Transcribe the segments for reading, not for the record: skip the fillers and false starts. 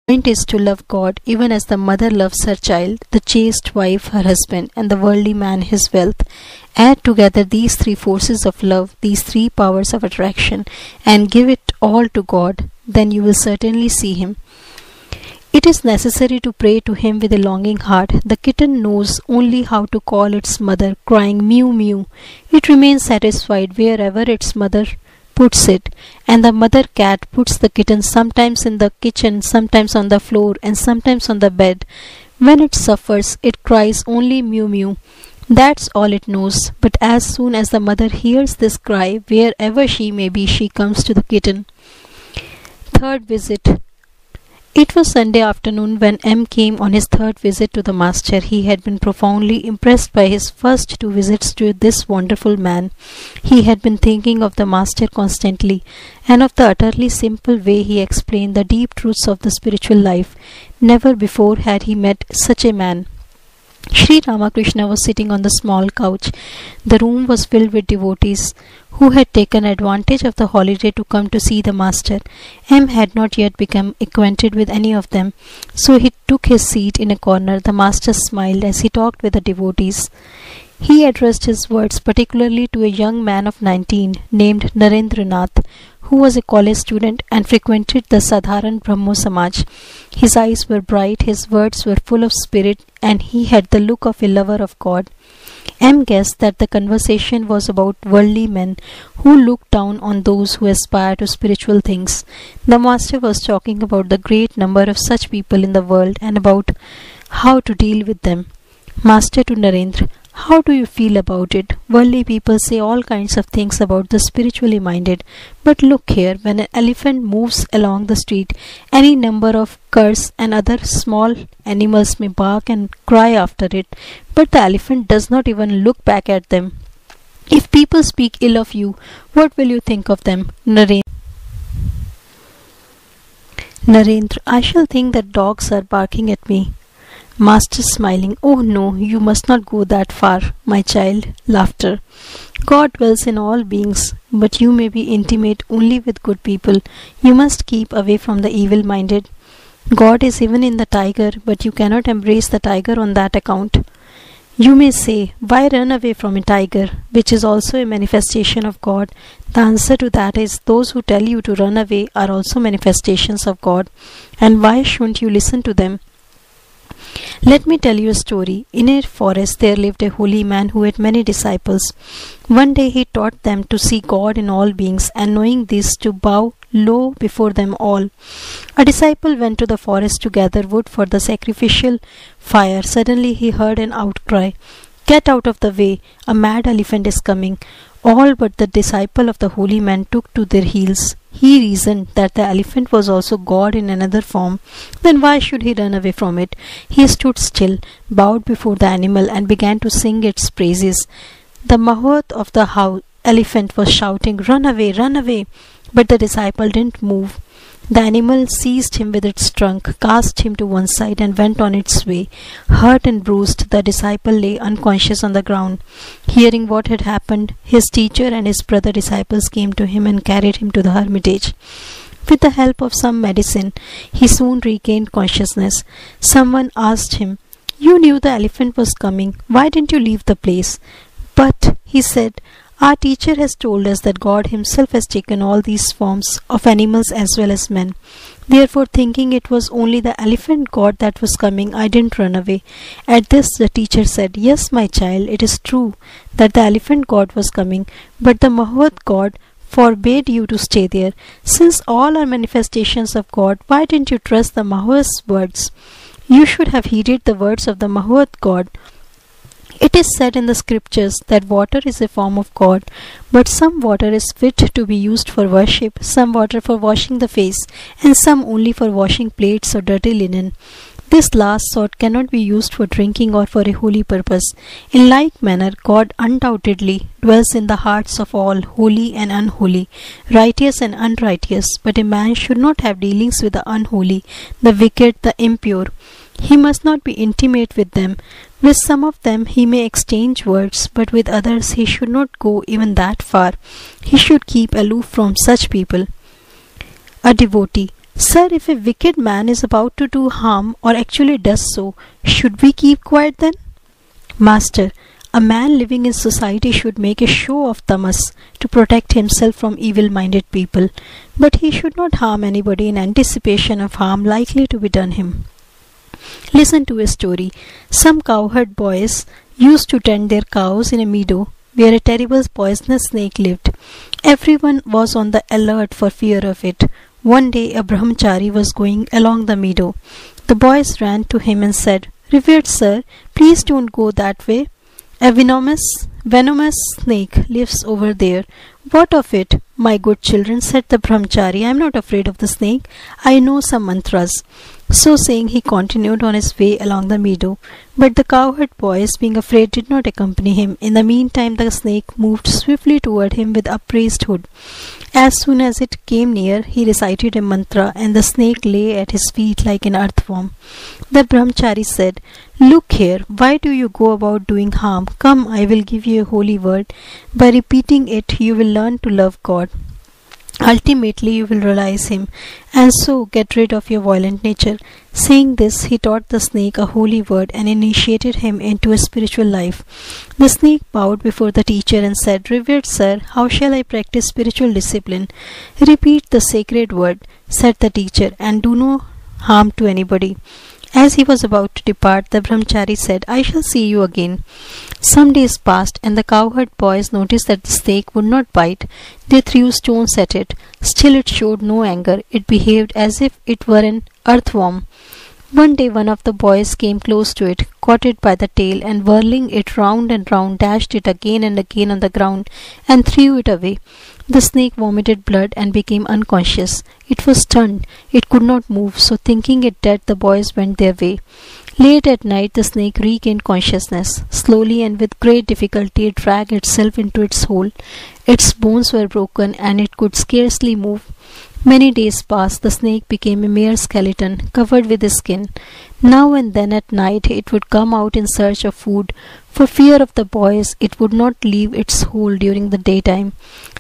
point is to love God even as the mother loves her child, the chaste wife her husband, and the worldly man his wealth. Add together these three forces of love, these three powers of attraction, and give it all to God, then you will certainly see Him. It is necessary to pray to Him with a longing heart. The kitten knows only how to call its mother, crying mew mew. It remains satisfied wherever its mother puts it, and the mother cat puts the kitten sometimes in the kitchen, sometimes on the floor, and sometimes on the bed. When it suffers, it cries only mew mew. That's all it knows. But as soon as the mother hears this cry, wherever she may be, she comes to the kitten. Third visit. It was Sunday afternoon when M came on his third visit to the master. He had been profoundly impressed by his first two visits to this wonderful man. He had been thinking of the master constantly, and of the utterly simple way he explained the deep truths of the spiritual life. Never before had he met such a man. Sri Ramakrishna was sitting on the small couch. The room was filled with devotees who had taken advantage of the holiday to come to see the master. M had not yet become acquainted with any of them, so he took his seat in a corner. The master smiled as he talked with the devotees. He addressed his words particularly to a young man of 19 named Narendranath, who was a college student and frequented the Sadharan Brahmo Samaj. His eyes were bright, his words were full of spirit, and he had the look of a lover of God. M guessed that the conversation was about worldly men who look down on those who aspire to spiritual things. The master was talking about the great number of such people in the world and about how to deal with them. Master to Narendra: how do you feel about it? Worldly people say all kinds of things about the spiritually minded. But look here, when an elephant moves along the street, any number of curs and other small animals may bark and cry after it, but the elephant does not even look back at them. If people speak ill of you, what will you think of them? Narendra: I shall think that dogs are barking at me. Master smiling: oh no, you must not go that far, my child. Laughter: God dwells in all beings, but you may be intimate only with good people. You must keep away from the evil-minded. God is even in the tiger, but you cannot embrace the tiger on that account. You may say, why run away from a tiger, which is also a manifestation of God? The answer to that is, those who tell you to run away are also manifestations of God, and why shouldn't you listen to them? Let me tell you a story. In a forest there lived a holy man who had many disciples. One day he taught them to see God in all beings, and knowing this, to bow low before them all. A disciple went to the forest to gather wood for the sacrificial fire. Suddenly he heard an outcry: "Get out of the way! A mad elephant is coming!" All but the disciple of the holy man took to their heels. He reasoned that the elephant was also God in another form. Then why should he run away from it? He stood still, bowed before the animal, and began to sing its praises. The mahout of the elephant was shouting, "Run away, run away!" But the disciple didn't move. The animal seized him with its trunk, cast him to one side, and went on its way. Hurt and bruised, the disciple lay unconscious on the ground. Hearing what had happened, his teacher and his brother disciples came to him and carried him to the hermitage. With the help of some medicine, he soon regained consciousness. Someone asked him, "You knew the elephant was coming. Why didn't you leave the place?" "But," he said, "our teacher has told us that God himself has taken all these forms of animals as well as men. Therefore, thinking it was only the elephant God that was coming, I didn't run away." At this, the teacher said, "Yes, my child, it is true that the elephant God was coming, but the mahout God forbade you to stay there. Since all are manifestations of God, why didn't you trust the mahout's words? You should have heeded the words of the mahout God. It is said in the scriptures that water is a form of God, but some water is fit to be used for worship, some water for washing the face, and some only for washing plates or dirty linen. This last sort cannot be used for drinking or for a holy purpose. In like manner, God undoubtedly dwells in the hearts of all, holy and unholy, righteous and unrighteous, but a man should not have dealings with the unholy, the wicked, the impure. He must not be intimate with them. With some of them he may exchange words, but with others he should not go even that far. He should keep aloof from such people. A devotee: Sir, if a wicked man is about to do harm or actually does so, should we keep quiet then? Master, a man living in society should make a show of tamas to protect himself from evil-minded people, but he should not harm anybody in anticipation of harm likely to be done him. Listen to a story. Some cowherd boys used to tend their cows in a meadow where a terrible poisonous snake lived. Everyone was on the alert for fear of it. One day a brahmachari was going along the meadow. The boys ran to him and said, "Revered sir, please don't go that way. A venomous snake lives over there." "What of it, my good children?" said the brahmachari. "I am not afraid of the snake. I know some mantras." So saying, he continued on his way along the meadow. But the cowherd boys, being afraid, did not accompany him. In the meantime, the snake moved swiftly toward him with upraised hood. As soon as it came near, he recited a mantra, and the snake lay at his feet like an earthworm. The brahmachari said, "Look here, why do you go about doing harm? Come, I will give you a holy word. By repeating it, you will learn to love God. Ultimately, you will realize Him, and so get rid of your violent nature." Saying this, he taught the snake a holy word and initiated him into a spiritual life. The snake bowed before the teacher and said, "Revered sir, how shall I practice spiritual discipline?" "Repeat the sacred word," said the teacher, "and do no harm to anybody." As he was about to depart, the brahmachari said, "I shall see you again." Some days passed, and the cowherd boys noticed that the snake would not bite. They threw stones at it. Still it showed no anger. It behaved as if it were an earthworm. One day one of the boys came close to it, caught it by the tail, and whirling it round and round, dashed it again and again on the ground, and threw it away. The snake vomited blood and became unconscious. It was stunned. It could not move, so thinking it dead, the boys went their way. Late at night, the snake regained consciousness. Slowly and with great difficulty, it dragged itself into its hole. Its bones were broken, and it could scarcely move. Many days passed. The snake became a mere skeleton, covered with skin. Now and then at night it would come out in search of food. For fear of the boys, it would not leave its hole during the daytime.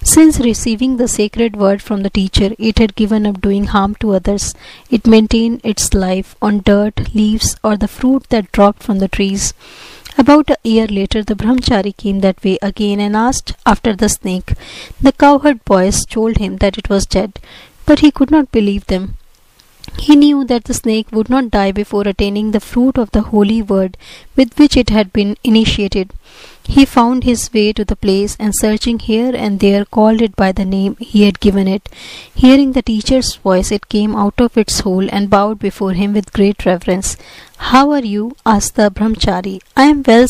Since receiving the sacred word from the teacher, it had given up doing harm to others. It maintained its life on dirt, leaves, or the fruit that dropped from the trees. About a year later, the brahmachari came that way again and asked after the snake. The cowherd boys told him that it was dead, but he could not believe them. He knew that the snake would not die before attaining the fruit of the holy word with which it had been initiated. He found his way to the place, and searching here and there called it by the name he had given it. Hearing the teacher's voice, it came out of its hole and bowed before him with great reverence. "How are you?" asked the brahmachari. "I am well,